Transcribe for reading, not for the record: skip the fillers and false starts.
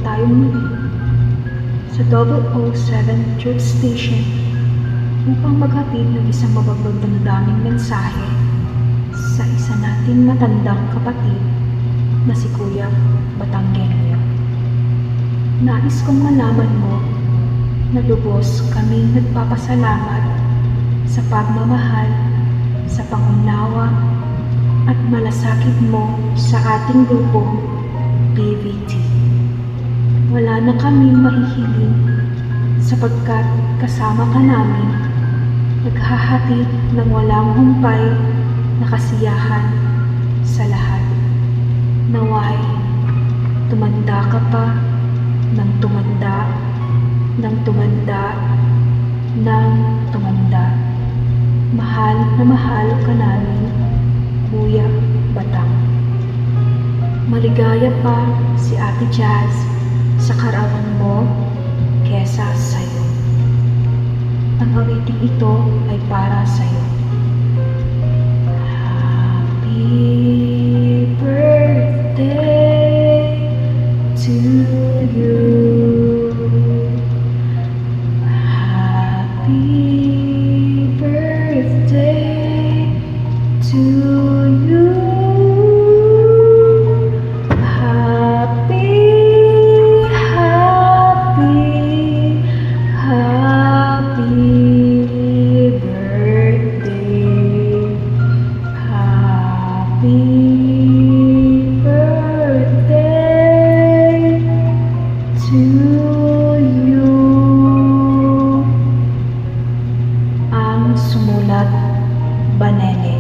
tayong muli sa 007 Truth Station upang maghatid ng isang mababagdamdaming mensahe sa isa nating matandang kapatid na si Kuya Batanggenyo. Nais kong malaman mo na lubos kaming nagpapasalamat sa pagmamahal, sa pangunawa at malasakit mo sa ating grupong PVT. Wala na kaming mahihiling sapagkat kasama ka namin, naghahatid ng walang humpay na kasiyahan sa lahat. Naway, tumanda ka pa ng tumanda, ng tumanda, ng tumanda. Mahal na mahal ka namin, Kuya Batang. Maligaya pa si Ate Jazz sa kaarawan mo kesa sa'yo. Ang awiting ito ay para sa'yo. Happy birthday to you. Happy birthday to you. Happy, happy, happy birthday. Happy birthday to you. Ang sumulat, Banenge.